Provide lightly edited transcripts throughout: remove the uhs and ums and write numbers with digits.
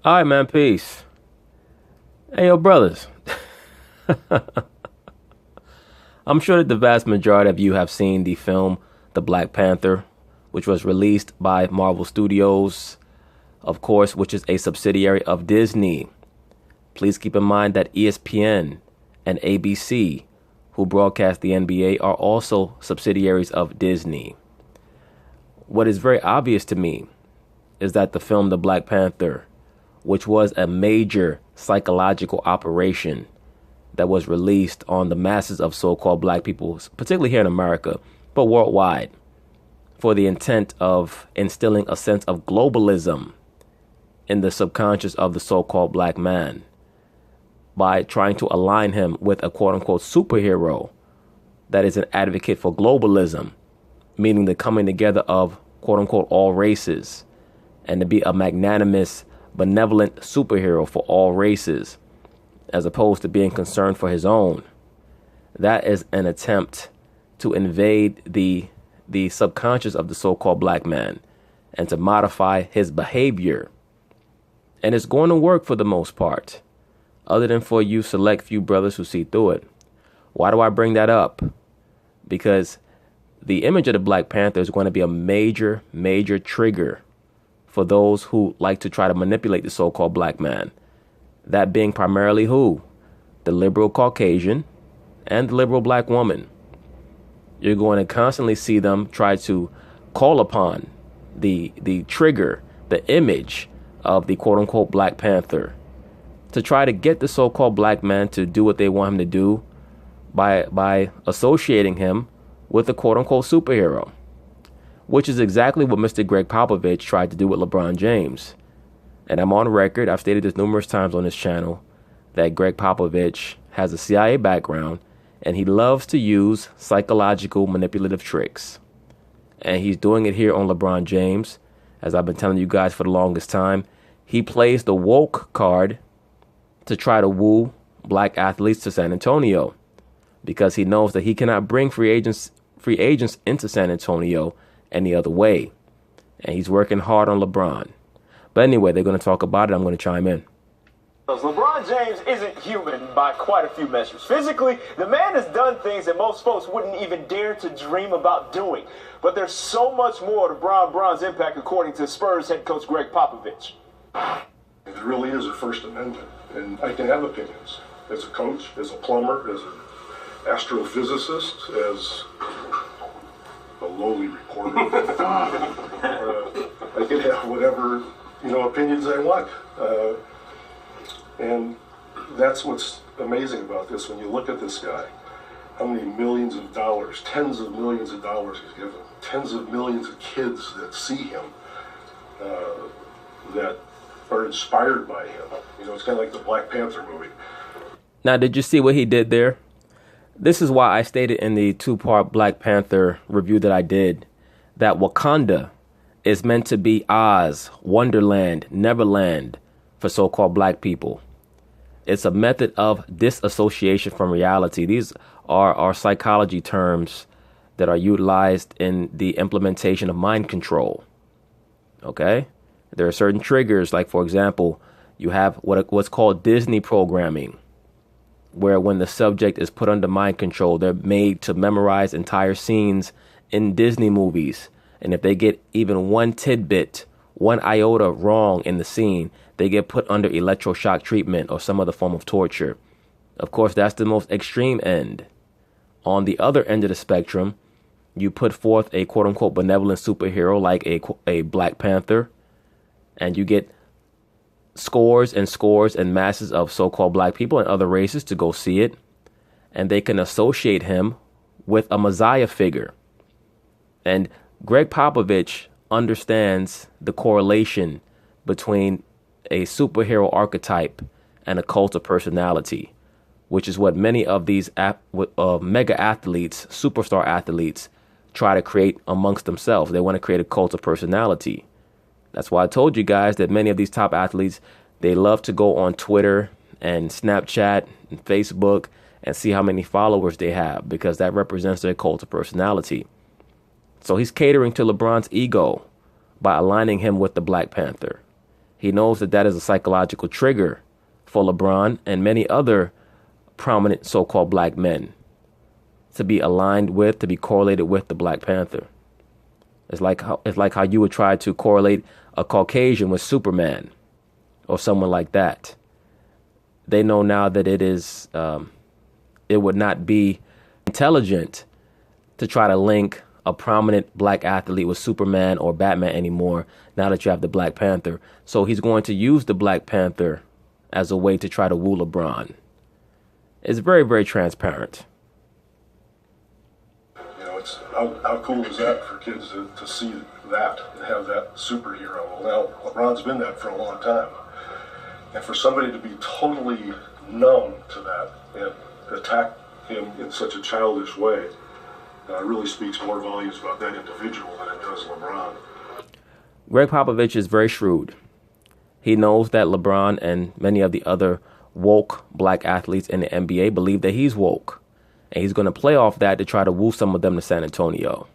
All right, man. Peace. Hey, yo, brothers. I'm sure that the vast majority of you have seen the film The Black Panther, which was released by Marvel Studios, of course, which is a subsidiary of Disney. Please keep in mind that ESPN and ABC, who broadcast the NBA, are also subsidiaries of Disney. What is very obvious to me is that the film The Black Panther, which was a major psychological operation that was released on the masses of so-called black people, particularly here in America, but worldwide, for the intent of instilling a sense of globalism in the subconscious of the so-called black man by trying to align him with a quote-unquote superhero that is an advocate for globalism, meaning the coming together of quote-unquote all races, and to be a magnanimous, benevolent superhero for all races, as opposed to being concerned for his own. That is an attempt to invade the subconscious of the so-called black man and to modify his behavior. And it's going to work for the most part, other than for you select few brothers who see through it. Why do I bring that up? Because the image of the Black Panther is going to be a major, major trigger for those who like to try to manipulate the so-called black man. That being primarily who? The liberal Caucasian and the liberal black woman. You're going to constantly see them try to call upon the trigger, the image of the quote-unquote Black Panther to try to get the so-called black man to do what they want him to do by associating him with a quote-unquote superhero, which is exactly what Mr. Gregg Popovich tried to do with LeBron James. And I'm on record, I've stated this numerous times on this channel, that Gregg Popovich has a CIA background and he loves to use psychological manipulative tricks. And he's doing it here on LeBron James. As I've been telling you guys for the longest time, he plays the woke card to try to woo black athletes to San Antonio because he knows that he cannot bring free agents into San Antonio any other way. And he's working hard on LeBron. But anyway, they're going to talk about it. I'm going to chime in. LeBron James isn't human by quite a few measures. Physically, the man has done things that most folks wouldn't even dare to dream about doing. But there's so much more to Bron's impact, according to Spurs head coach Gregg Popovich. It really is a First Amendment, and I can have opinions. As a coach, as a plumber, as an astrophysicist, as a lowly reporter. I can have whatever opinions I want. And that's what's amazing about this. When you look at this guy, how many millions of dollars, tens of millions of dollars he's given, tens of millions of kids that see him, that are inspired by him. It's kind of like the Black Panther movie. Now, did you see what he did there? This is why I stated in the 2-part Black Panther review that I did that Wakanda is meant to be Oz, Wonderland, Neverland for so-called black people. It's a method of disassociation from reality. These are psychology terms that are utilized in the implementation of mind control. Okay? There are certain triggers, like, for example, you have what's called Disney programming, where when the subject is put under mind control, they're made to memorize entire scenes in Disney movies. And if they get even one tidbit, one iota wrong in the scene, they get put under electroshock treatment or some other form of torture. Of course, that's the most extreme end. On the other end of the spectrum, you put forth a quote-unquote benevolent superhero like a Black Panther, and you get scores and scores and masses of so-called black people and other races to go see it, and they can associate him with a Messiah figure. And Gregg Popovich understands the correlation between a superhero archetype and a cult of personality, which is what many of these mega athletes, superstar athletes, try to create amongst themselves. They want to create a cult of personality. That's why I told you guys that many of these top athletes, they love to go on Twitter and Snapchat and Facebook and see how many followers they have, because that represents their cult of personality. So he's catering to LeBron's ego by aligning him with the Black Panther. He knows that that is a psychological trigger for LeBron and many other prominent so-called black men to be aligned with, to be correlated with the Black Panther. It's like how you would try to correlate a Caucasian with Superman or someone like that. They know now that it would not be intelligent to try to link a prominent black athlete with Superman or Batman anymore now that you have the Black Panther. So he's going to use the Black Panther as a way to try to woo LeBron. It's very, very transparent. You know, it's how cool is that for kids to see that and have that superhero? Well, now LeBron's been that for a long time. And for somebody to be totally numb to that and attack him in such a childish way really speaks more volumes about that individual than it does LeBron. Gregg Popovich is very shrewd. He knows that LeBron and many of the other woke black athletes in the NBA believe that he's woke. And he's going to play off that to try to woo some of them to San Antonio.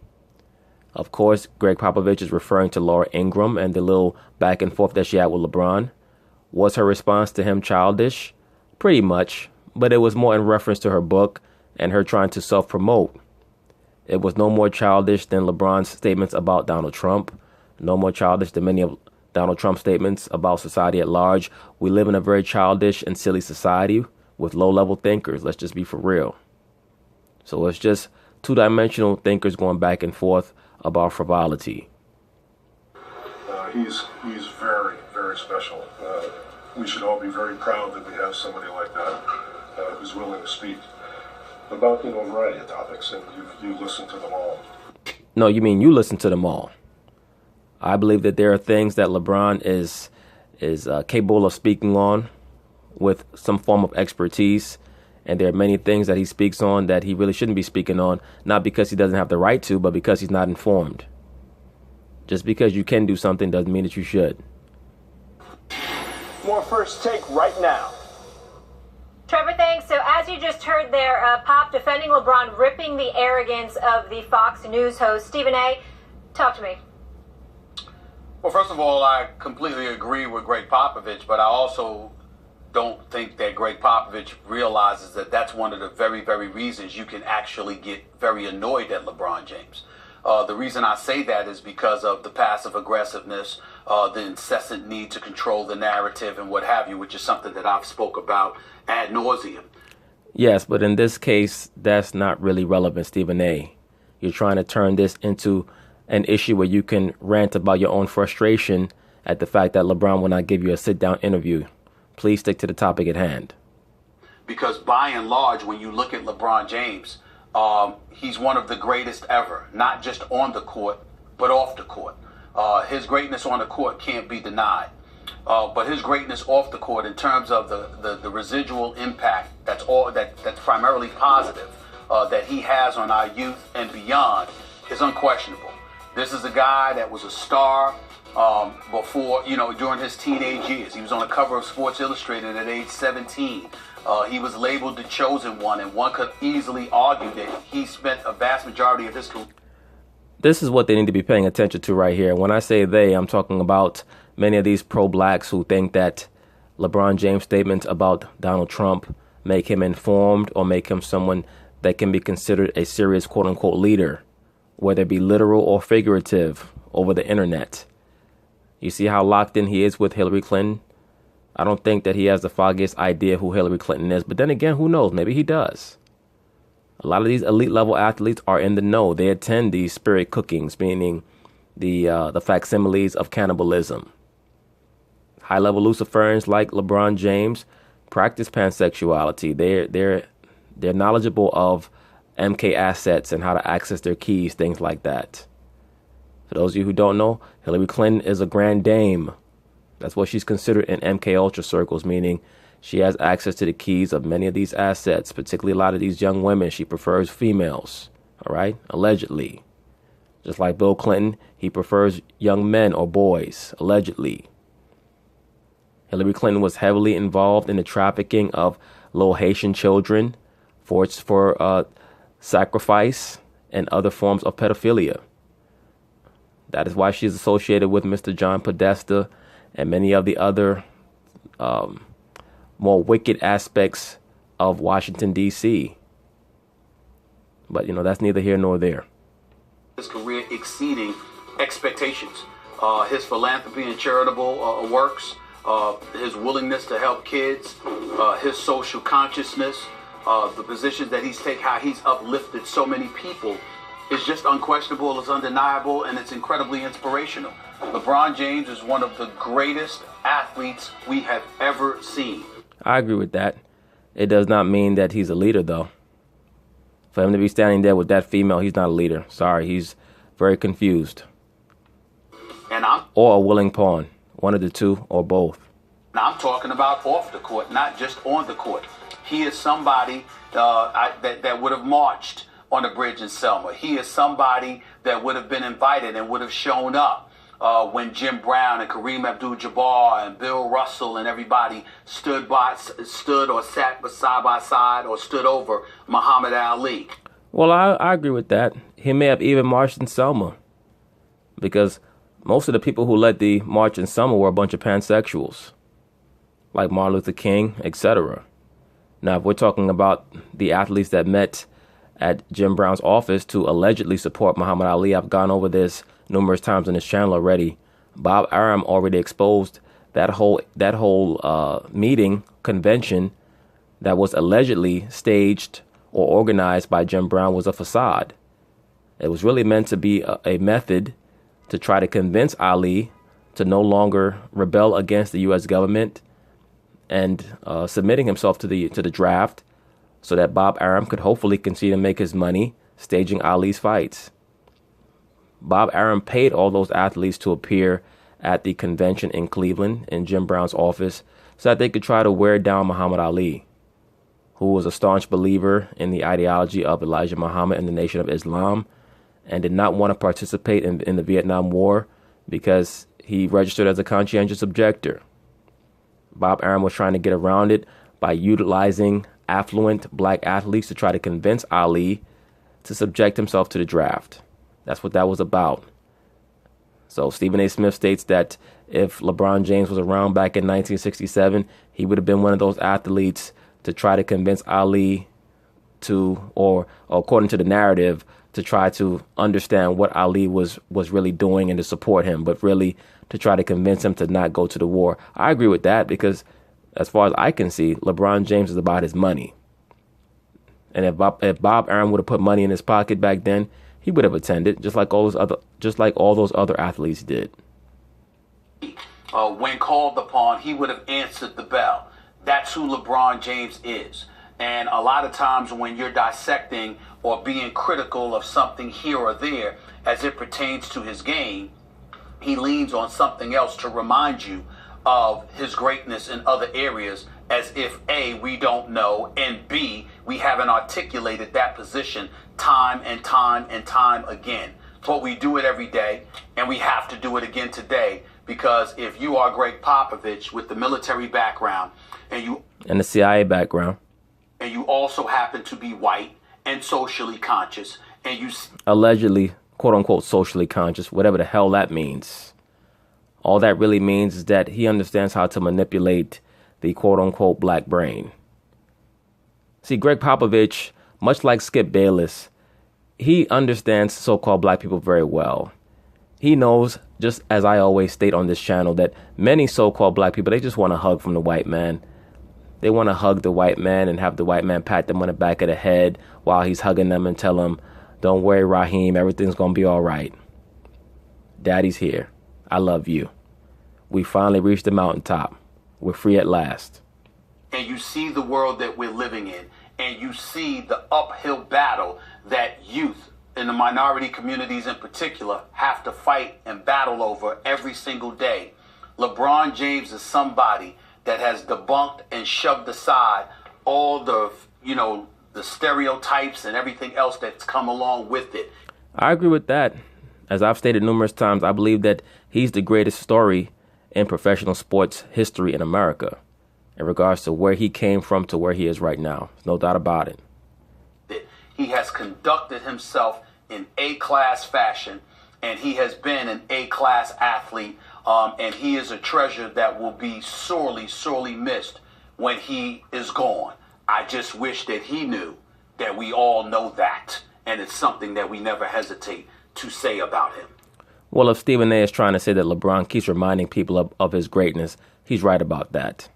Of course, Gregg Popovich is referring to Laura Ingraham and the little back and forth that she had with LeBron. Was her response to him childish? Pretty much, but it was more in reference to her book and her trying to self-promote. It was no more childish than LeBron's statements about Donald Trump, no more childish than many of Donald Trump's statements about society at large. We live in a very childish and silly society with low-level thinkers. Let's just be for real. So it's just two-dimensional thinkers going back and forth about frivolity. He's very, very special. We should all be very proud that we have somebody like that who's willing to speak about a variety of topics, and you listen to them all. No, you mean you listen to them all. I believe that there are things that LeBron is capable of speaking on with some form of expertise, and there are many things that he speaks on that he really shouldn't be speaking on, not because he doesn't have the right to, but because he's not informed. Just because you can do something doesn't mean that you should. More First Take right now. Trevor, thanks. So as you just heard there, Pop defending LeBron, ripping the arrogance of the Fox News host. Stephen A., talk to me. Well, first of all, I completely agree with Gregg Popovich, but I also don't think that Gregg Popovich realizes that that's one of the very, very reasons you can actually get very annoyed at LeBron James. The reason I say that is because of the passive aggressiveness, the incessant need to control the narrative and what have you, which is something that I've spoke about ad nauseum. Yes, but in this case, that's not really relevant, Stephen A. You're trying to turn this into an issue where you can rant about your own frustration at the fact that LeBron will not give you a sit-down interview. Please stick to the topic at hand. Because by and large, when you look at LeBron James, he's one of the greatest ever, not just on the court, but off the court. His greatness on the court can't be denied. But his greatness off the court, in terms of the residual impact that's primarily positive that he has on our youth and beyond, is unquestionable. This is a guy that was a star before, during his teenage years. He was on the cover of Sports Illustrated at age 17. He was labeled the chosen one, and one could easily argue that he spent a vast majority of his career. This is what they need to be paying attention to right here. When I say they, I'm talking about many of these pro-blacks who think that LeBron James' statements about Donald Trump make him informed or make him someone that can be considered a serious quote-unquote leader, whether it be literal or figurative, over the internet. You see how locked in he is with Hillary Clinton? I don't think that he has the foggiest idea who Hillary Clinton is, but then again, who knows? Maybe he does. A lot of these elite level athletes are in the know. They attend these spirit cookings, meaning the facsimiles of cannibalism. High level Luciferians like LeBron James practice pansexuality. They're knowledgeable of MK assets and how to access their keys, things like that. For those of you who don't know, Hillary Clinton is a grand dame. That's what she's considered in MK Ultra circles, meaning she has access to the keys of many of these assets, particularly a lot of these young women. She prefers females, all right, allegedly. Just like Bill Clinton, he prefers young men or boys, allegedly. Hillary Clinton was heavily involved in the trafficking of little Haitian children for sacrifice and other forms of pedophilia. That is why she's associated with Mr. John Podesta and many of the other more wicked aspects of Washington, D.C. But, that's neither here nor there. His career exceeding expectations. His philanthropy and charitable works, his willingness to help kids, his social consciousness, the positions that he's taken, how he's uplifted so many people is just unquestionable, it's undeniable, and it's incredibly inspirational. LeBron James is one of the greatest athletes we have ever seen. I agree with that. It does not mean that he's a leader, though. For him to be standing there with that female, he's not a leader. Sorry, he's very confused. Or a willing pawn. One of the two or both. Now, I'm talking about off the court, not just on the court. He is somebody that would have marched on the bridge in Selma. He is somebody that would have been invited and would have shown up when Jim Brown and Kareem Abdul-Jabbar and Bill Russell and everybody stood or sat side by side or stood over Muhammad Ali. Well, I agree with that. He may have even marched in Selma, because most of the people who led the march in Selma were a bunch of pansexuals, like Martin Luther King, etc. Now, if we're talking about the athletes that met at Jim Brown's office to allegedly support Muhammad Ali, I've gone over this numerous times on this channel already. Bob Arum already exposed that whole meeting, convention that was allegedly staged or organized by Jim Brown was a facade. It was really meant to be a method to try to convince Ali to no longer rebel against the U.S. government and submitting himself to the draft, so that Bob Arum could hopefully continue to make his money staging Ali's fights. Bob Arum paid all those athletes to appear at the convention in Cleveland in Jim Brown's office so that they could try to wear down Muhammad Ali, who was a staunch believer in the ideology of Elijah Muhammad and the Nation of Islam, and did not want to participate in the Vietnam War because he registered as a conscientious objector. Bob Arum was trying to get around it by utilizing affluent black athletes to try to convince Ali to subject himself to the draft. That's what that was about. So Stephen A. Smith states that if LeBron James was around back in 1967, he would have been one of those athletes to try to convince Ali to, or according to the narrative, to try to understand what Ali was really doing and to support him, but really to try to convince him to not go to the war. I agree with that, because as far as I can see, LeBron James is about his money. And if Bob Arum would have put money in his pocket back then, he would have attended, just like all those other athletes did. When called upon, he would have answered the bell. That's who LeBron James is. And a lot of times when you're dissecting or being critical of something here or there as it pertains to his game, he leans on something else to remind you of his greatness in other areas, as if A, we don't know, and B, we haven't articulated that position time and time and time again. But we do it every day, and we have to do it again today, because if you are Gregg Popovich with the military background and the CIA background, and you also happen to be white and socially conscious, and you allegedly, quote unquote, socially conscious, whatever the hell that means. All that really means is that he understands how to manipulate the quote unquote black brain. See, Gregg Popovich, much like Skip Bayless, he understands so-called black people very well. He knows, just as I always state on this channel, that many so-called black people, they just want a hug from the white man. They want to hug the white man and have the white man pat them on the back of the head while he's hugging them and tell them, "Don't worry, Raheem, everything's going to be all right. Daddy's here. I love you. We finally reached the mountaintop. We're free at last." And you see the world that we're living in, and you see the uphill battle that youth in the minority communities in particular have to fight and battle over every single day. LeBron James is somebody that has debunked and shoved aside all the stereotypes and everything else that's come along with it. I agree with that. As I've stated numerous times, I believe that he's the greatest story in professional sports history in America in regards to where he came from to where he is right now. There's no doubt about it. He has conducted himself in A-class fashion, and he has been an A-class athlete And he is a treasure that will be sorely, sorely missed when he is gone. I just wish that he knew that we all know that, and it's something that we never hesitate to say about him. Well, if Stephen A. is trying to say that LeBron keeps reminding people of his greatness, he's right about that.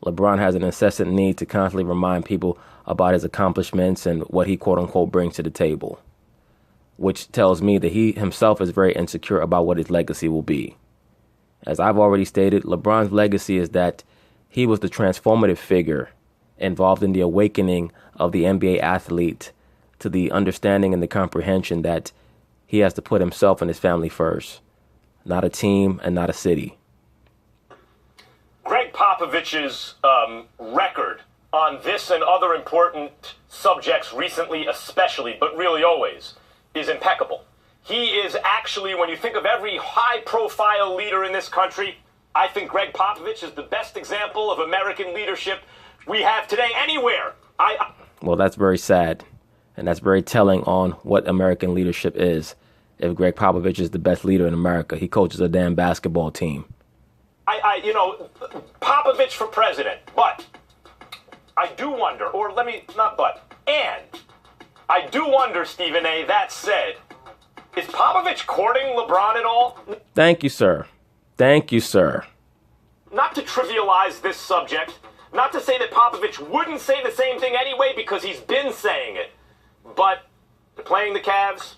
LeBron has an incessant need to constantly remind people about his accomplishments and what he quote-unquote brings to the table, which tells me that he himself is very insecure about what his legacy will be. As I've already stated, LeBron's legacy is that he was the transformative figure involved in the awakening of the NBA athlete to the understanding and the comprehension that he has to put himself and his family first, not a team and not a city. Gregg Popovich's record on this and other important subjects recently especially, but really always, is impeccable. He is actually, when you think of every high-profile leader in this country, I think Gregg Popovich is the best example of American leadership we have today anywhere. Well, that's very sad, and that's very telling on what American leadership is. If Gregg Popovich is the best leader in America, he coaches a damn basketball team. Popovich for president, but I do wonder, and I do wonder, Stephen A., that said, is Popovich courting LeBron at all? Thank you, sir. Thank you, sir. Not to trivialize this subject, not to say that Popovich wouldn't say the same thing anyway because he's been saying it, but they're playing the Cavs.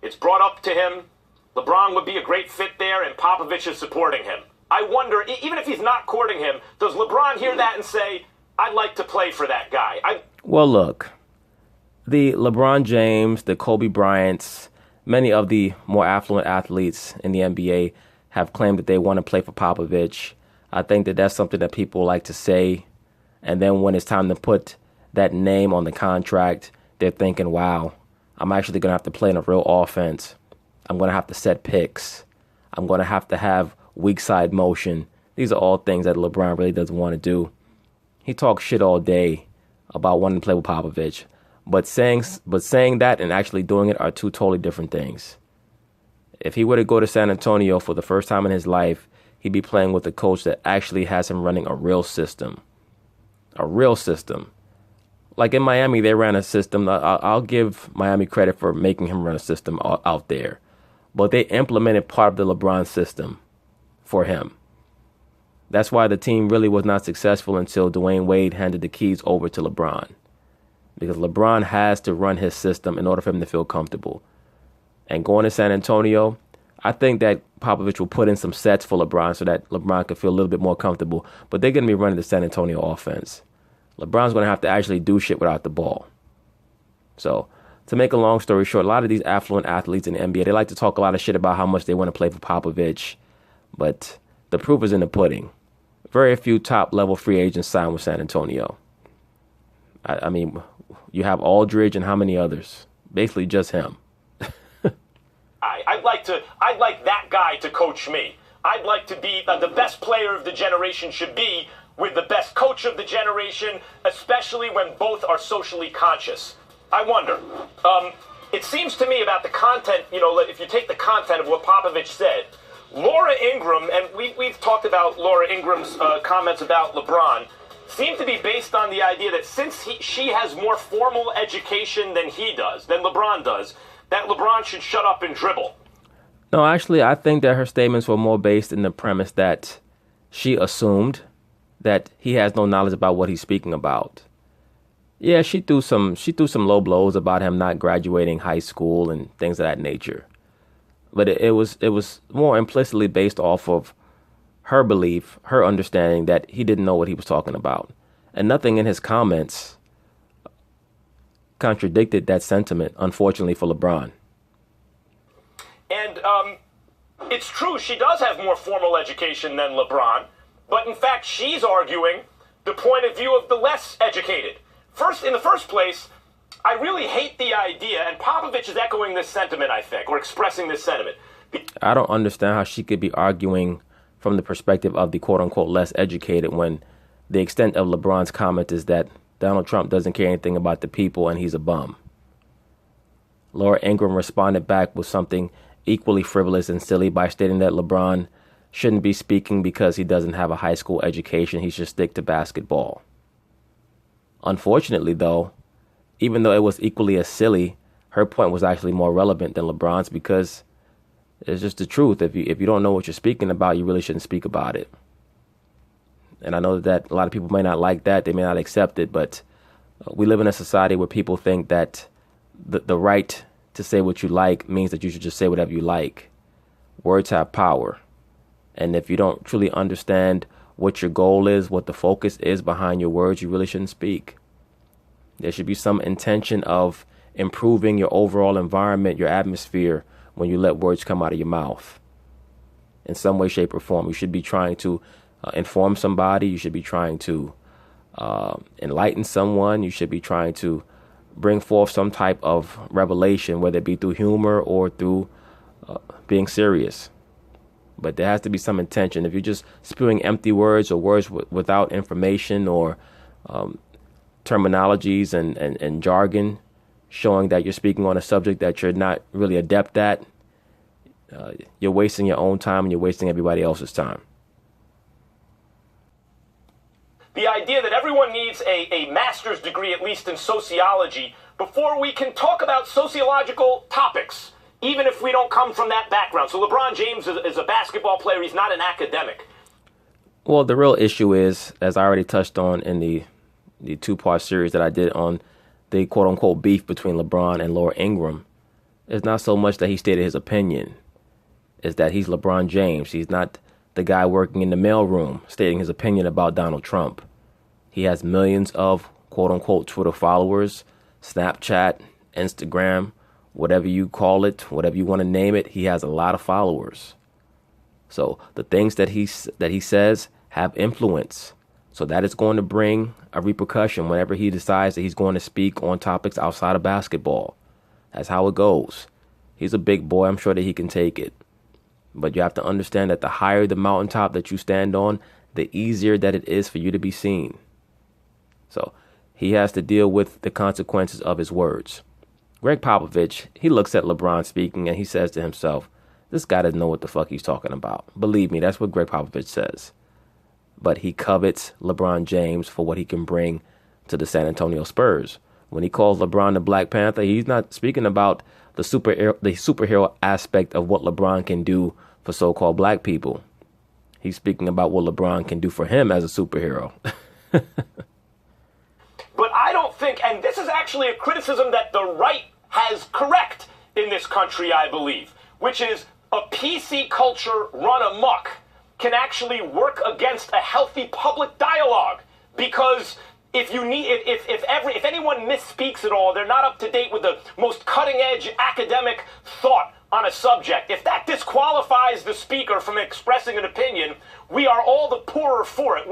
It's brought up to him. LeBron would be a great fit there, and Popovich is supporting him. I wonder, even if he's not courting him, does LeBron hear that and say, I'd like to play for that guy? Well, look, the LeBron James, the Kobe Bryants, many of the more affluent athletes in the NBA have claimed that they want to play for Popovich. I think that that's something that people like to say. And then when it's time to put that name on the contract, they're thinking, wow, I'm actually going to have to play in a real offense. I'm going to have to set picks. I'm going to have weak side motion. These are all things that LeBron really doesn't want to do. He talks shit all day about wanting to play with Popovich. But saying that and actually doing it are two totally different things. If he were to go to San Antonio for the first time in his life, he'd be playing with a coach that actually has him running a real system. A real system. Like in Miami, they ran a system. I'll give Miami credit for making him run a system out there. But they implemented part of the LeBron system for him. That's why the team really was not successful until Dwayne Wade handed the keys over to LeBron. Because LeBron has to run his system in order for him to feel comfortable. And going to San Antonio, I think that Popovich will put in some sets for LeBron so that LeBron can feel a little bit more comfortable. But they're going to be running the San Antonio offense. LeBron's going to have to actually do shit without the ball. So, to make a long story short, a lot of these affluent athletes in the NBA, they like to talk a lot of shit about how much they want to play for Popovich. But the proof is in the pudding. Very few top-level free agents signed with San Antonio. I mean, you have Aldridge and how many others? Basically just him. I'd like that guy to coach me. I'd like to be the best player of the generation should be with the best coach of the generation, especially when both are socially conscious. I wonder. It seems to me about the content, if you take the content of what Popovich said, Laura Ingraham, and we've talked about Laura Ingram's comments about LeBron, seem to be based on the idea that since she has more formal education than LeBron does, that LeBron should shut up and dribble. No, actually, I think that her statements were more based in the premise that she assumed that he has no knowledge about what he's speaking about. Yeah, she threw some low blows about him not graduating high school and things of that nature. But it was more implicitly based off of her belief, her understanding that he didn't know what he was talking about. And nothing in his comments contradicted that sentiment, unfortunately for LeBron. And it's true, she does have more formal education than LeBron, but in fact, she's arguing the point of view of the less educated. In the first place, I really hate the idea, and Popovich is echoing this sentiment, I think, or expressing this sentiment. I don't understand how she could be arguing from the perspective of the quote-unquote less educated when the extent of LeBron's comment is that Donald Trump doesn't care anything about the people and he's a bum. Laura Ingraham responded back with something equally frivolous and silly by stating that LeBron shouldn't be speaking because he doesn't have a high school education. He should stick to basketball. Unfortunately, though, even though it was equally as silly, her point was actually more relevant than LeBron's, because it's just the truth. If you don't know what you're speaking about, you really shouldn't speak about it. And I know that a lot of people may not like that. They may not accept it, but we live in a society where people think that the right to say what you like means that you should just say whatever you like. Words have power. And if you don't truly understand what your goal is, what the focus is behind your words, you really shouldn't speak. There should be some intention of improving your overall environment, your atmosphere, when you let words come out of your mouth. In some way, shape, or form, you should be trying to inform somebody. You should be trying to enlighten someone. You should be trying to bring forth some type of revelation, whether it be through humor or through being serious. But there has to be some intention. If you're just spewing empty words or words without information or terminologies and jargon, showing that you're speaking on a subject that you're not really adept at, you're wasting your own time and you're wasting everybody else's time. The idea that everyone needs a master's degree, at least in sociology, before we can talk about sociological topics, even if we don't come from that background. So LeBron James is a basketball player. He's not an academic. Well, the real issue is, as I already touched on in the two-part series that I did on the quote-unquote beef between LeBron and Laura Ingraham, it's not so much that he stated his opinion. It's that he's LeBron James. He's not the guy working in the mailroom stating his opinion about Donald Trump. He has millions of quote-unquote Twitter followers, Snapchat, Instagram, whatever you call it, whatever you want to name it. He has a lot of followers. So the things that he says have influence. So that is going to bring a repercussion whenever he decides that he's going to speak on topics outside of basketball. That's how it goes. He's a big boy. I'm sure that he can take it. But you have to understand that the higher the mountaintop that you stand on, the easier that it is for you to be seen. So he has to deal with the consequences of his words. Gregg Popovich, he looks at LeBron speaking and he says to himself, this guy doesn't know what the fuck he's talking about. Believe me, that's what Gregg Popovich says. But he covets LeBron James for what he can bring to the San Antonio Spurs. When he calls LeBron the Black Panther, he's not speaking about the superhero aspect of what LeBron can do for so-called black people. He's speaking about what LeBron can do for him as a superhero. But I don't think, and this is actually a criticism that the right has correct in this country, I believe, which is a PC culture run amok can actually work against a healthy public dialogue. Because if anyone misspeaks at all, they're not up to date with the most cutting-edge academic thought on a subject. If that disqualifies the speaker from expressing an opinion, we are all the poorer for it.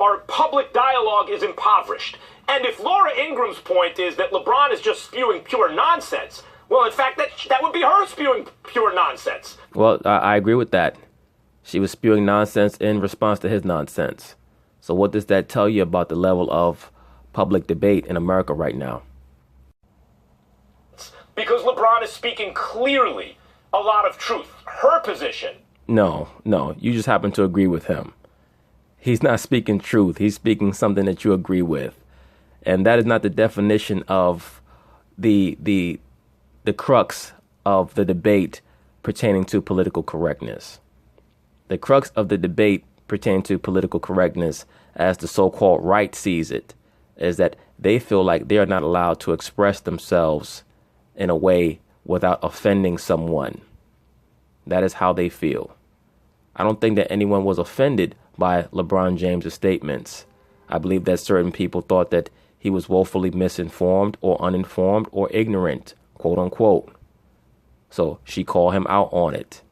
Our public dialogue is impoverished. And if Laura Ingraham's point is that LeBron is just spewing pure nonsense, well, in fact, that would be her spewing pure nonsense. Well, I agree with that. She was spewing nonsense in response to his nonsense. So what does that tell you about the level of public debate in America right now? Because LeBron is speaking clearly a lot of truth. Her position. No, you just happen to agree with him. He's not speaking truth. He's speaking something that you agree with. And that is not the definition of the crux of the debate pertaining to political correctness. The crux of the debate pertaining to political correctness, as the so-called right sees it, is that they feel like they are not allowed to express themselves in a way without offending someone. That is how they feel. I don't think that anyone was offended by LeBron James' statements. I believe that certain people thought that he was woefully misinformed or uninformed or ignorant, quote unquote. So she called him out on it.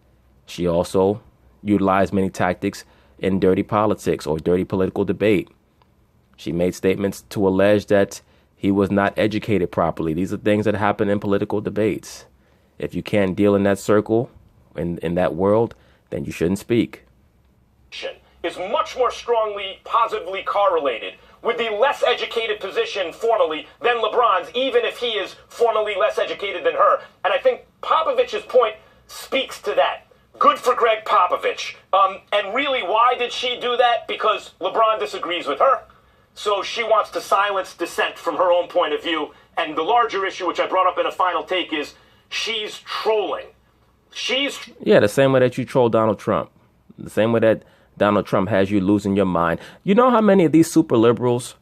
She also utilized many tactics in dirty politics or dirty political debate. She made statements to allege that he was not educated properly. These are things that happen in political debates. If you can't deal in that circle, in that world, then you shouldn't speak. Is much more strongly positively correlated with the less educated position formally than LeBron's, even if he is formally less educated than her. And I think Popovich's point speaks to that. Good for Gregg Popovich. And really, why did she do that? Because LeBron disagrees with her. So she wants to silence dissent from her own point of view. And the larger issue, which I brought up in a final take, is she's trolling. Yeah, the same way that you troll Donald Trump. The same way that Donald Trump has you losing your mind. You know how many of these super liberals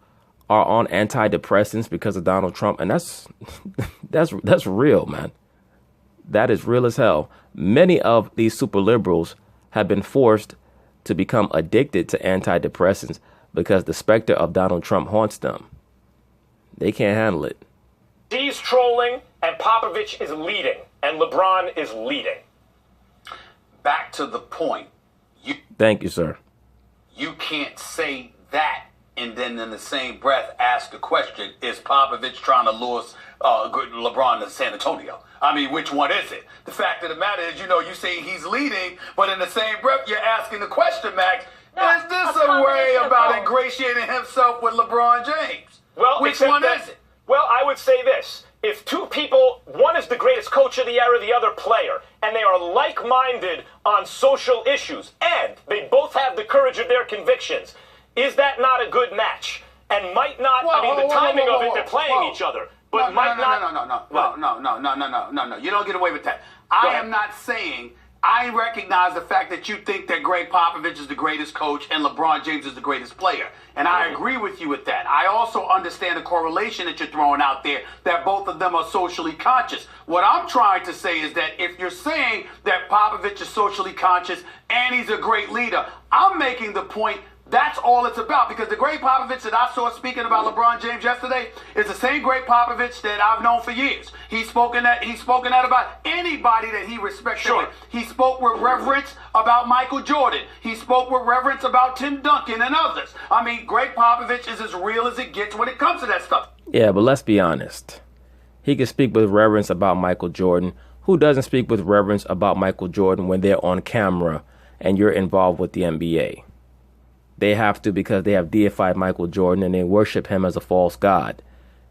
are on antidepressants because of Donald Trump? And that's real, man. That is real as hell. Many of these super liberals have been forced to become addicted to antidepressants because the specter of Donald Trump haunts them. They can't handle it. She's trolling, and Popovich is leading, and LeBron is leading. Back to the point. Thank you, sir. You can't say that and then in the same breath ask the question, is Popovich trying to lure LeBron to San Antonio? I mean, which one is it? The fact of the matter is, you say he's leading, but in the same breath, you're asking the question, Max, is this a way about ingratiating himself with LeBron James? Well, which one is it? Well, I would say this. If two people, one is the greatest coach of the era, the other player, and they are like-minded on social issues, and they both have the courage of their convictions, is that not a good match? And might not, the timing of it, they're playing each other. But No. You don't get away with that. I am not saying, I recognize the fact that you think that Gregg Popovich is the greatest coach and LeBron James is the greatest player. And I agree with you with that. I also understand the correlation that you're throwing out there, that both of them are socially conscious. What I'm trying to say is that if you're saying that Popovich is socially conscious and he's a great leader, I'm making the point that's all it's about, because the Gregg Popovich that I saw speaking about LeBron James yesterday is the same Gregg Popovich that I've known for years. He's spoken that about anybody that he respects. Sure. He spoke with reverence about Michael Jordan. He spoke with reverence about Tim Duncan and others. I mean, Gregg Popovich is as real as it gets when it comes to that stuff. Yeah, but let's be honest. He can speak with reverence about Michael Jordan. Who doesn't speak with reverence about Michael Jordan when they're on camera and you're involved with the NBA? They have to, because they have deified Michael Jordan and they worship him as a false god.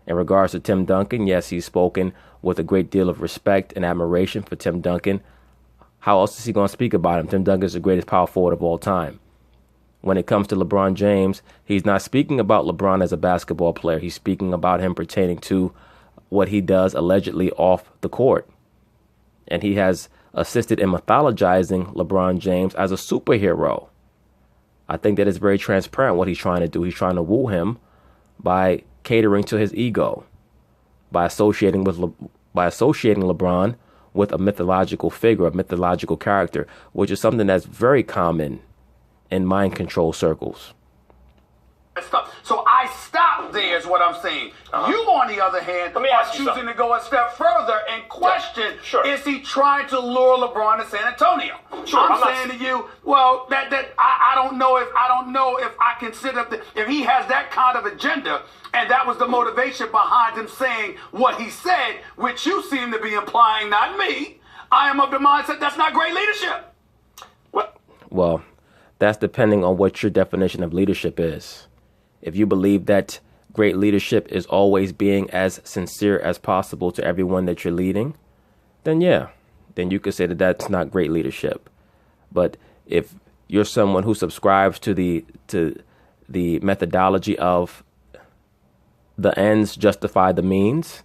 In regards to Tim Duncan, yes, he's spoken with a great deal of respect and admiration for Tim Duncan. How else is he going to speak about him? Tim Duncan is the greatest power forward of all time. When it comes to LeBron James, he's not speaking about LeBron as a basketball player. He's speaking about him pertaining to what he does allegedly off the court. And he has assisted in mythologizing LeBron James as a superhero. I think that it's very transparent what he's trying to do. He's trying to woo him by catering to his ego, by associating LeBron with a mythological figure, a mythological character, which is something that's very common in mind control circles. So I stopped there is what I'm saying. You, on the other hand, are choosing to go a step further and question, is he trying to lure LeBron to San Antonio? I'm saying to you, well, I don't know if I consider if he has that kind of agenda, and that was the motivation behind him saying what he said, which you seem to be implying, not me. I am of the mindset that's not great leadership. Well, that's depending on what your definition of leadership is. If you believe that great leadership is always being as sincere as possible to everyone that you're leading, then you could say that that's not great leadership. But if you're someone who subscribes to the methodology of the ends justify the means,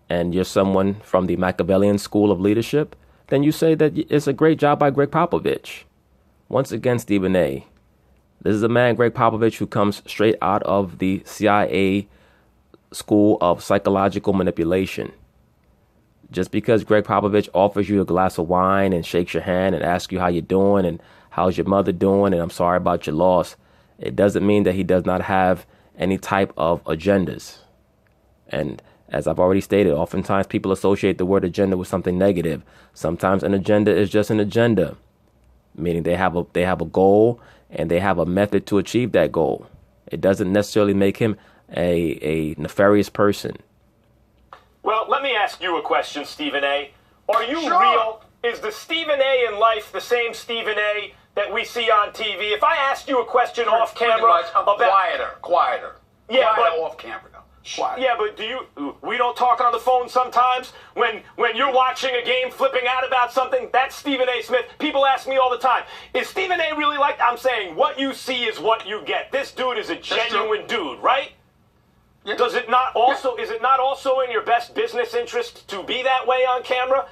and you're someone from the Machiavellian school of leadership, then you say that it's a great job by Gregg Popovich. Once again, Stephen A., this is a man, Gregg Popovich, who comes straight out of the CIA school of psychological manipulation. Just because Gregg Popovich offers you a glass of wine and shakes your hand and asks you how you're doing and how's your mother doing and I'm sorry about your loss, it doesn't mean that he does not have any type of agendas. And as I've already stated, oftentimes people associate the word agenda with something negative. Sometimes an agenda is just an agenda, meaning they have a goal and they have a method to achieve that goal. It doesn't necessarily make him a nefarious person. Well, let me ask you a question, Stephen A. Are you real? Is the Stephen A in life the same Stephen A that we see on TV? If I asked you a question off camera about quieter. Yeah, but off camera though. Why? Yeah, but we don't talk on the phone sometimes? When you're watching a game, flipping out about something, that's Stephen A. Smith. People ask me all the time, is Stephen A. really like, I'm saying, what you see is what you get. This dude is a genuine dude, right? Yeah. Is it not also in your best business interest to be that way on camera?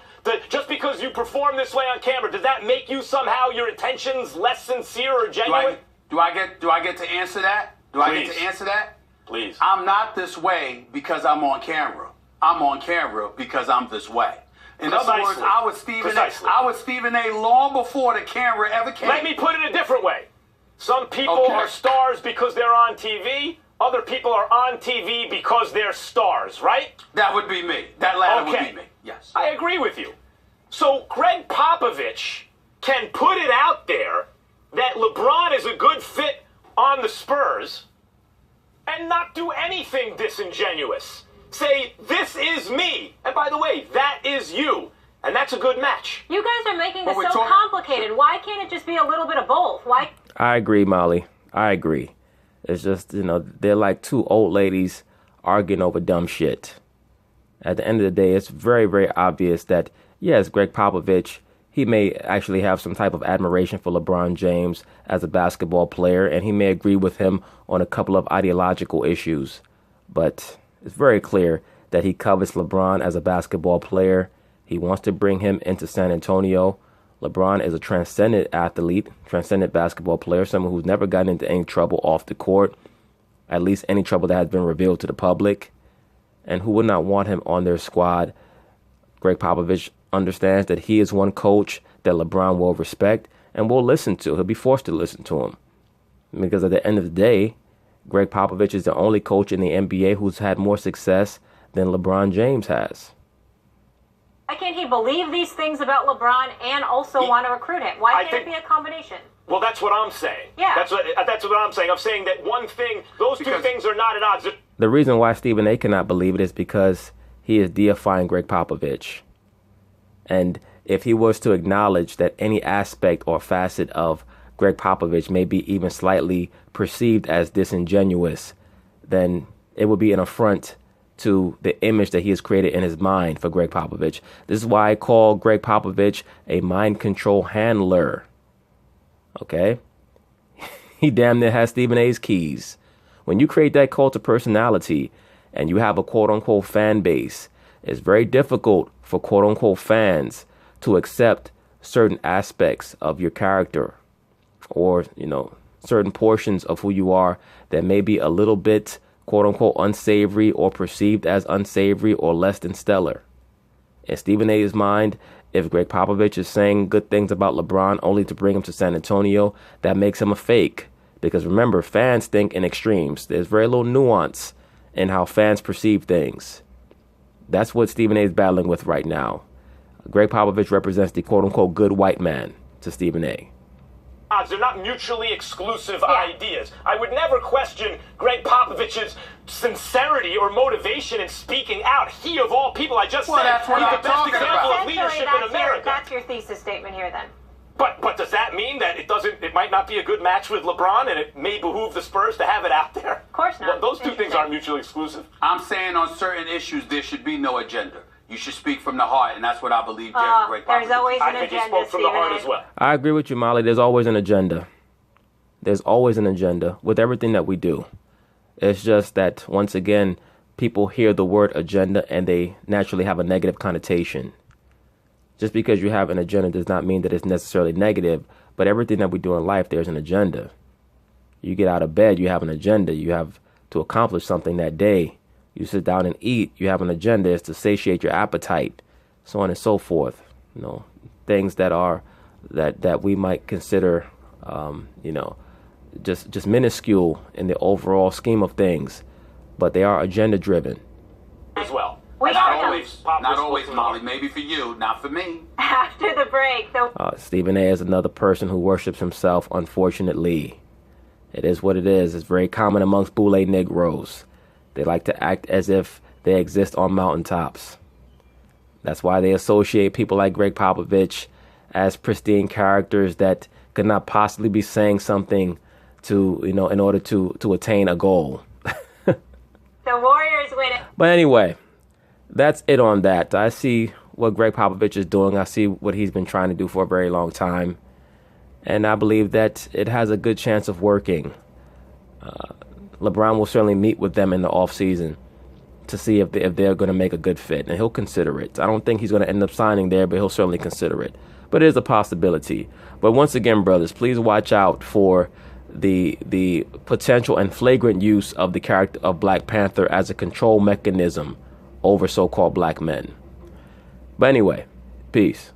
Just because you perform this way on camera, does that make you somehow your intentions less sincere or genuine? Do I get to answer that? I get to answer that? Please. I'm not this way because I'm on camera. I'm on camera because I'm this way. In other words, I was Stephen A. long before the camera ever came. Let me put it a different way. Some people are stars because they're on TV. Other people are on TV because they're stars, right? That would be me. That latter would be me. Yes. I agree with you. So Gregg Popovich can put it out there that LeBron is a good fit on the Spurs and not do anything disingenuous. Say, this is me. And by the way, that is you. And that's a good match. You guys are making this so complicated. Why can't it just be a little bit of both? Why? I agree, Molly. I agree. It's just, they're like two old ladies arguing over dumb shit. At the end of the day, it's very, very obvious that, yes, Gregg Popovich, he may actually have some type of admiration for LeBron James as a basketball player, and he may agree with him on a couple of ideological issues. But it's very clear that he covets LeBron as a basketball player. He wants to bring him into San Antonio. LeBron is a transcendent athlete, transcendent basketball player, someone who's never gotten into any trouble off the court, at least any trouble that has been revealed to the public. And who would not want him on their squad? Gregg Popovich understands that he is one coach that LeBron will respect and will listen to. He'll be forced to listen to him. Because at the end of the day, Gregg Popovich is the only coach in the NBA who's had more success than LeBron James has. Why can't he believe these things about LeBron and also want to recruit him? Why can't it be a combination? Well, that's what I'm saying. Yeah. That's what I'm saying. I'm saying that one thing, those two things are not at odds. The reason why Stephen A. cannot believe it is because he is deifying Gregg Popovich. And if he was to acknowledge that any aspect or facet of Gregg Popovich may be even slightly perceived as disingenuous, then it would be an affront to the image that he has created in his mind for Gregg Popovich. This is why I call Gregg Popovich a mind control handler. Okay? He damn near has Stephen A.'s keys. When you create that cult of personality and you have a quote-unquote fan base, it's very difficult for quote-unquote fans to accept certain aspects of your character or, certain portions of who you are that may be a little bit quote-unquote unsavory or perceived as unsavory or less than stellar. In Stephen A.'s mind, if Gregg Popovich is saying good things about LeBron only to bring him to San Antonio, that makes him a fake. Because remember, fans think in extremes. There's very little nuance in how fans perceive things. That's what Stephen A. is battling with right now. Gregg Popovich represents the quote-unquote good white man to Stephen A. They're not mutually exclusive ideas. I would never question Gregg Popovich's sincerity or motivation in speaking out. He, of all people, I just said, that's what he's I'm the best talking example about. of leadership in America. That's your thesis statement here, then. But does that mean that it might not be a good match with LeBron and it may behoove the Spurs to have it out there? Of course not. Well, those two things aren't mutually exclusive. I'm saying on certain issues there should be no agenda. You should speak from the heart, and that's what I believe Gregg Popovich. There's always an I think agenda, he spoke from the heart as well. I agree with you, Molly. There's always an agenda. There's always an agenda with everything that we do. It's just that, once again, people hear the word agenda and they naturally have a negative connotation. Just because you have an agenda does not mean that it's necessarily negative, but everything that we do in life, there's an agenda. You get out of bed, you have an agenda. You have to accomplish something that day. You sit down and eat, you have an agenda. It's to satiate your appetite, so on and so forth. Things that are that we might consider, just minuscule in the overall scheme of things, but they are agenda driven. As well. Not always, Molly. Maybe for you, not for me. After the break, Stephen A. is another person who worships himself, unfortunately. It is what it is. It's very common amongst Boule Negroes. They like to act as if they exist on mountaintops. That's why they associate people like Gregg Popovich as pristine characters that could not possibly be saying something to, in order to attain a goal. the Warriors Bears win it. But anyway, that's it on that. I see what Gregg Popovich is doing. I see what he's been trying to do for a very long time. And I believe that it has a good chance of working. LeBron will certainly meet with them in the offseason to see if they're going to make a good fit. And he'll consider it. I don't think he's going to end up signing there, but he'll certainly consider it. But it is a possibility. But once again, brothers, please watch out for the potential and flagrant use of the character of Black Panther as a control mechanism over so-called black men. But anyway, peace.